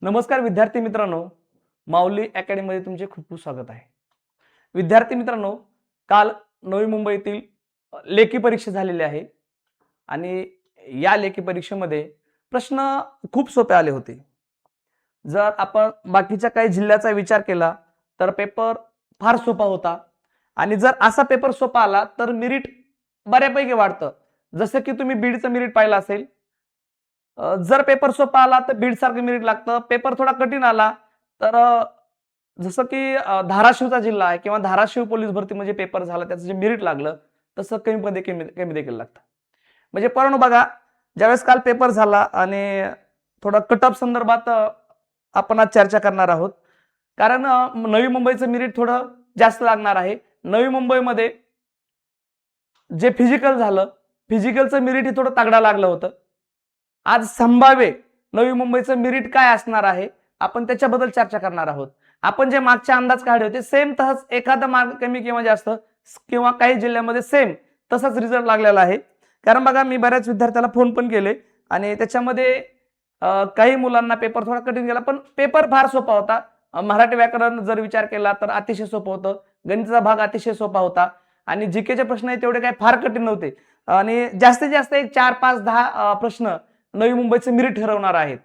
नमस्कार विद्यार्थी मित्रांनो, माऊली अकॅडमीमध्ये तुमचे खूप खूप स्वागत आहे. विद्यार्थी मित्रांनो, काल नवी मुंबईतील लेखी परीक्षा झालेली आहे आणि या लेखी परीक्षेमध्ये प्रश्न खूप सोपे आले होते. जर आपण बाकीच्या काही जिल्ह्याचा विचार केला तर पेपर फार सोपा होता आणि जर असा पेपर सोपा आला तर मेरिट बऱ्यापैकी वाढतं. जसं की तुम्ही बीडचं मेरिट पाहिलं असेल. जर पेपर सोपा आला तर बीड सारखं मेरिट लागतं. पेपर थोडा कठीण आला तर जसं की धाराशिवचा जिल्हा आहे किंवा धाराशिव पोलीस भरती म्हणजे पेपर झाला त्याचं जे मेरिट लागलं तसं कमी कमी देखील लागतं. म्हणजे पण बघा, ज्यावेळेस काल पेपर झाला आणि थोडा कट ऑफ संदर्भात आपण आज चर्चा करणार आहोत. कारण नवी मुंबईचं मेरिट थोडं जास्त लागणार आहे. नवी मुंबईमध्ये जे फिजिकल झालं, फिजिकलचं मेरिट हे थोडं तगडा लागलं होतं. आज संभाव्य नवी मुंबईचं मेरिट काय असणार आहे आपण त्याच्याबद्दल चर्चा करणार आहोत. आपण जे मागचे अंदाज काढले होते सेम तसंच एखादा मार्क कमी किंवा जास्त किंवा काही जिल्ह्यामध्ये सेम तसाच रिझल्ट लागलेला आहे. कारण बघा, मी बऱ्याच विद्यार्थ्याला फोन पण केले आणि त्याच्यामध्ये काही मुलांना पेपर थोडा कठीण गेला, पण पेपर फार सोपा होता. मराठी व्याकरण जर विचार केला तर अतिशय सोपं होतं. गणिताचा भाग अतिशय सोपा होता आणि जीकेचे प्रश्न तेवढे काही फार कठीण नव्हते आणि जास्तीत जास्त एक 4, 5, 10 प्रश्न नवी मुंबईचं मेरिट ठरवणार आहेत.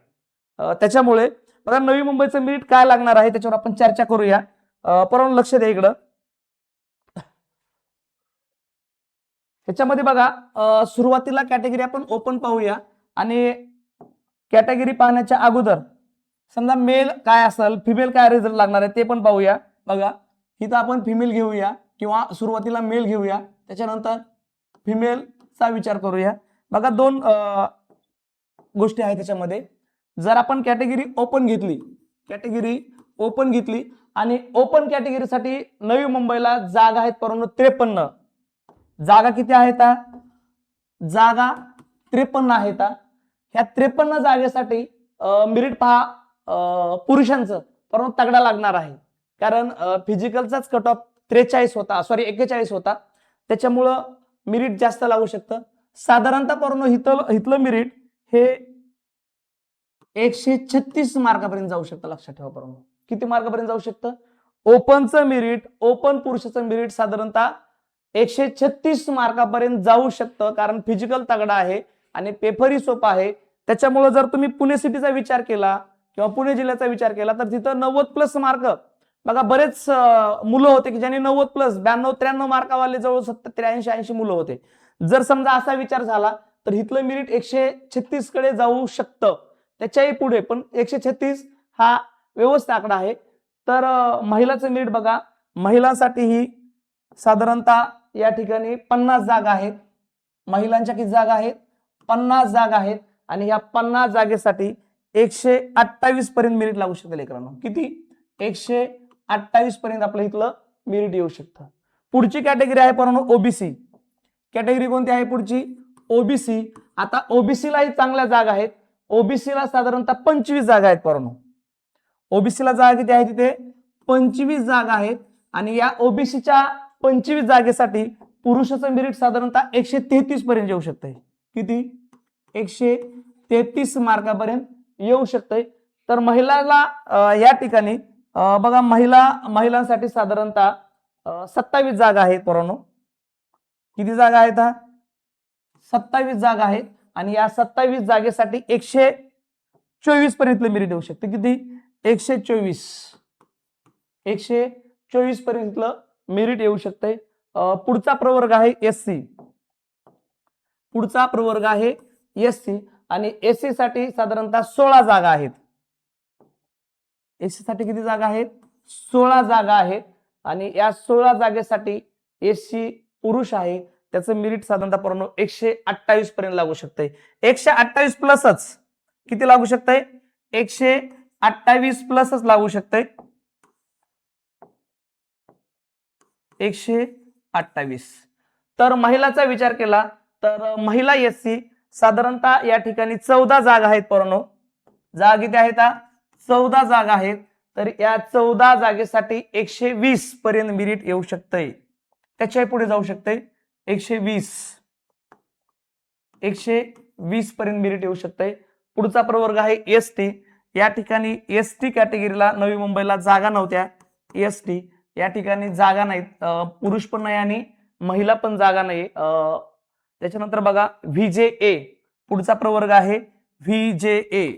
त्याच्यामुळे बघा, नवी मुंबईचं मेरिट काय लागणार आहे त्याच्यावर आपण चर्चा करूया. परंतु लक्ष द्या इकडं. ह्याच्यामध्ये बघा, सुरुवातीला कॅटेगरी आपण ओपन पाहूया आणि कॅटेगरी पाहण्याच्या अगोदर समजा मेल काय असेल, फिमेल काय रिझल्ट लागणार आहे ते पण पाहूया. बघा, इथं आपण फिमेल घेऊया किंवा सुरुवातीला मेल घेऊया, त्याच्यानंतर फिमेलचा विचार करूया. बघा, दोन गोष्टी आहेत त्याच्यामध्ये. जर आपण कॅटेगरी ओपन घेतली आणि ओपन कॅटेगरीसाठी नवी मुंबईला जागा आहेत परंतु 53 जागा. किती आहेत? जागा 53 आहेत. ह्या 53 जागेसाठी मेरिट पहा पुरुषांचं परंतु तगडा लागणार आहे. कारण फिजिकलचाच कट ऑफ 41 होता, त्याच्यामुळं मेरिट जास्त लागू शकतं. साधारणतः परंतु इथलं मेरिट हे 136 मार्कापर्यंत जाऊ शकतं. लक्षात ठेवा परंतु किती मार्कापर्यंत जाऊ शकतं? ओपनचं मेरिट, ओपन पुरुषाचं मेरिट साधारणतः 136 मार्कापर्यंत जाऊ शकतं. कारण फिजिकल तगडा आहे आणि पेपरही सोपा आहे. त्याच्यामुळे जर तुम्ही पुणे सिटीचा विचार केला किंवा पुणे जिल्ह्याचा विचार केला तर तिथं 90+ मार्क. बघा, बरेच मुलं होते की ज्यांनी 90+, 92-93 मार्कावाले जवळ 70-83-80 मुलं होते. जर समजा असा विचार झाला तर इथलं मेरिट 136 कडे जाऊ शकतं, त्याच्याही पुढे. पण 136 हा व्यवस्थित आकडा आहे. तर महिलाचं मेरिट बघा, महिलांसाठीही साधारणतः या ठिकाणी 50 जागा आहेत. महिलांच्या किती जागा आहेत? 50 जागा आहेत आणि या 50 जागेसाठी 128 पर्यंत मेरिट लागू शकतं लेकरांनो. किती? 128 पर्यंत आपलं इथलं मेरिट येऊ शकतं. पुढची कॅटेगरी आहे परंतु ओबीसी. कॅटेगरी कोणती आहे पुढची? ओबीसी. आता ओबीसीलाही चांगल्या जागा आहेत. ओबीसीला साधारणतः 25 जागा आहेत परंतु ओबीसीला जागा किती आहे? तिथे 25 जागा आहेत आणि या ओबीसीच्या 25 जागेसाठी पुरुषाचं मेरिट साधारणतः 133 पर्यंत येऊ शकतंय. किती? 133 मार्कापर्यंत येऊ शकतंय. तर महिलाला या ठिकाणी बघा, महिलांसाठी साधारणतः 27 जागा आहेत परंतु किती जागा आहेत? 27 जागा आहेत आणि या 27 जागेसाठी 124 पर्यंत मेरिट येऊ शकते. किती? 124 पर्यंत मेरिट येऊ शकते. पुढचा प्रवर्ग आहे एससी. आणि एससी साठी साधारणतः 16 जागा आहेत. एससी साठी किती जागा आहेत? 16 जागा आहेत आणि या 16 जागेसाठी एससी पुरुष आहे, त्याचं मेरिट साधारणतः परंतु 128 पर्यंत लागू शकते. 128 प्लसच. किती लागू शकते? 128 प्लसच लागू शकते. 128. तर महिलाचा विचार केला तर महिला एससी साधारणतः या ठिकाणी 14 जागा आहेत परंतु जागा किती आहेत? 14 जागा आहेत. तर या 14 जागेसाठी 120 पर्यंत मेरिट येऊ शकते. त्याच्या पुढे जाऊ शकते. 120 पर्यंत मेरिट येऊ शकते. पुढचा प्रवर्ग आहे एसटी. या ठिकाणी एसटी कॅटेगरीला नवी मुंबईला जागा नव्हत्या. एसटी या ठिकाणी जागा नाहीत, पुरुष पण नाही आणि महिला पण जागा नाही. त्याच्यानंतर बघा व्हीजेए पुढचा प्रवर्ग आहे व्हीजेए.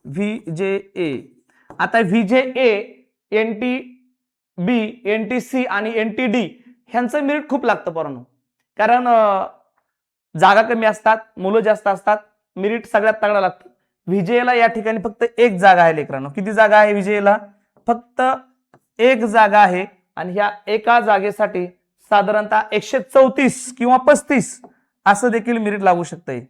व्हीजेए आता व्हीजेए, एनटीबी, एनटीसी आणि एनटीडी ह्यांचं मेरिट खूप लागतं पोरांनो, कारण जागा कमी असतात, मुलं जास्त असतात, मेरिट सगळ्यात तगडा लागतं. व्हीजेएला या ठिकाणी फक्त एक जागा आहे लेकरांनो. किती जागा आहे व्हीजेएला? फक्त एक जागा आहे आणि ह्या एका जागेसाठी साधारणतः 134 किंवा 35 असं देखील मेरिट लागू शकतंय.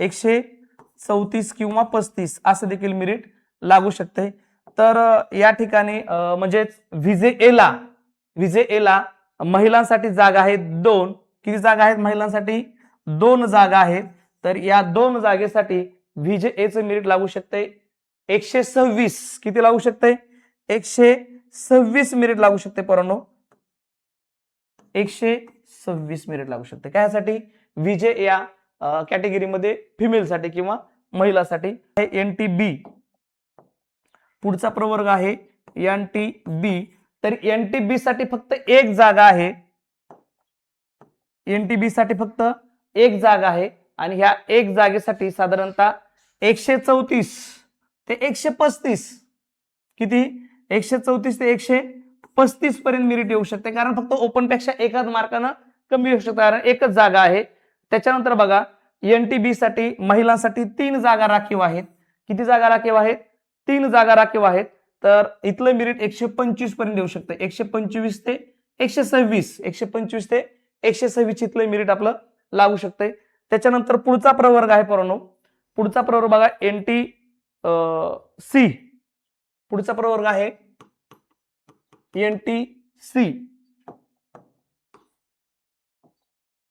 134 किंवा 35 असं देखील मेरिट लागू शकते. तर या ठिकाणी म्हणजेच व्हीजेएला महिलांसाठी जागा आहेत 2. किती जागा आहेत महिलांसाठी? 2 जागा आहेत. तर या 2 जागेसाठी व्हीजेएचं मेरिट लागू शकते 126. किती लागू शकते? 126 मेरिट लागू शकते पोरांनो. 126 मेरिट लागू शकते. कायसाठी? व्हीजे या कॅटेगरीमध्ये फिमेलसाठी किंवा महिलासाठी. एनटीबी पुढचा प्रवर्ग आहे एनटीबी. तर एनटीबी साठी फक्त एक जागा आहे. एनटीबी साठी फक्त एक जागा आहे आणि ह्या एक जागेसाठी साधारणतः 134 ते 135 किती? 134 ते 135 पर्यंत मेरिट येऊ शकते, कारण फक्त ओपन पेक्षा एकाच मार्कानं कमी येऊ शकते, कारण एकच जागा आहे. त्याच्यानंतर बघा एनटीबी साठी महिलांसाठी 3 जागा राखीव आहेत. किती जागा राखीव आहेत? 3 जागा राखीव आहेत. तर इथलं मेरिट 125 पर्यंत येऊ शकते. 125 ते 126, 125 ते 126 इथलं मेरिट आपलं लागू शकते. त्याच्यानंतर पुढचा प्रवर्ग आहे पोरांनो. पुढचा प्रवर्ग बघा एनटीसी. पुढचा प्रवर्ग आहे एनटीसी.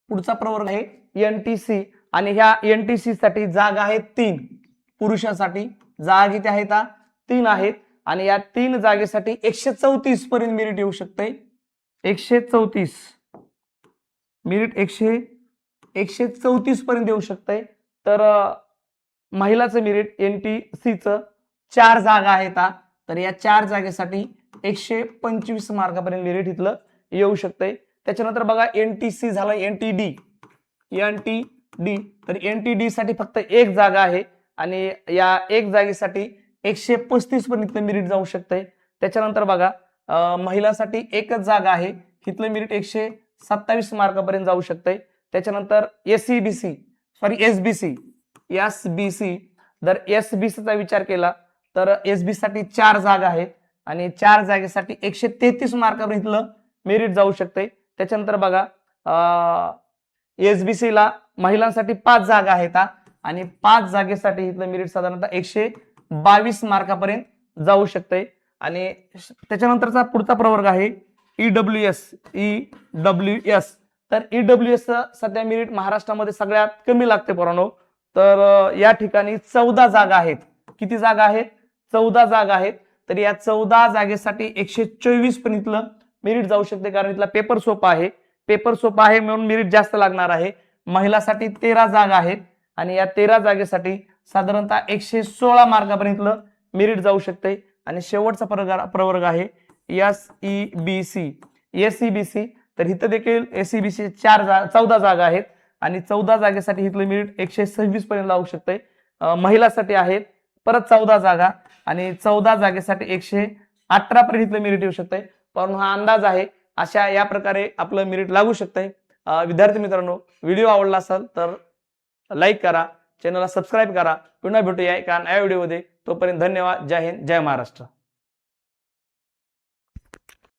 पुढचा प्रवर्ग आहे एनटीसी आणि ह्या एनटीसी साठी जागा आहेत 3. पुरुषांसाठी जागा किती आहेत? 3 आहेत आणि या 3 जागेसाठी 134 पर्यंत मेरिट येऊ शकते. 134 मेरिट 134 पर्यंत येऊ शकते. तर महिलाचं मेरिट एनटीसीचं 4 जागा आहेत. तर या 4 जागेसाठी 125 मार्कापर्यंत मेरिट इथलं येऊ शकते. त्याच्यानंतर बघा एनटीसी झाला एनटीडी. एनटीडी तर एनटीडी साठी फक्त एक जागा आहे आणि या एक जागेसाठी 135 पर्यंत मेरिट जाऊ शकते. त्याच्यानंतर बघा महिलांसाठी एकच जागा आहे, इथलं मेरिट 127 मार्कापर्यंत जाऊ शकते. त्याच्यानंतर एसबीसी जर एसबीसीचा विचार केला तर एसबीसी साठी 4 जागा आहेत आणि 4 जागेसाठी 133 मार्कापर्यंत इथलं मेरिट जाऊ शकते. त्याच्यानंतर बघा एसबीसी ला महिलांसाठी 5 जागा आहेत आणि 5 जागेसाठी इथलं मेरिट साधारणतः 122 मार्कापर्यंत जाऊ शकते. आणि त्याच्यानंतरचा पुढचा प्रवर्ग आहे ईडब्ल्यूएस. तर ईडब्ल्यूएस सध्या मेरिट महाराष्ट्रामध्ये सगळ्यात कमी लागते पोरांनो. तर या ठिकाणी 14 जागा आहेत. किती जागा आहेत? 14 जागा आहेत. तर या 14 जागेसाठी 124 पण इथलं मेरिट जाऊ शकते, कारण इथला पेपर सोपा आहे. पेपर सोपा आहे म्हणून मेरिट जास्त लागणार आहे. महिलांसाठी 13 जागा आहेत आणि या 13 जागेसाठी साधारणतः 116 मार्कापर्यंत मेरिट जाऊ शकते. आणि शेवटचा प्रवर्ग आहे एसईबीसी. तर इथं देखील एसईबीसी 14 जागा आहेत आणि 14 जागेसाठी इथलं मेरिट 126 पर्यंत लागू शकते. महिलांसाठी आहेत परत 14 जागा आणि 14 जागेसाठी 118 पर्यंत इथलं मेरिट येऊ शकते. पण हा अंदाज आहे. अशा या प्रकारे आपलं मेरिट लागू शकते. विद्यार्थी मित्रांनो, व्हिडिओ आवडला असेल तर लाईक करा, चॅनलला सबस्क्राईब करा. पुन्हा भेटूया एका नव्या व्हिडिओमध्ये. तोपर्यंत धन्यवाद. जय हिंद, जय महाराष्ट्र.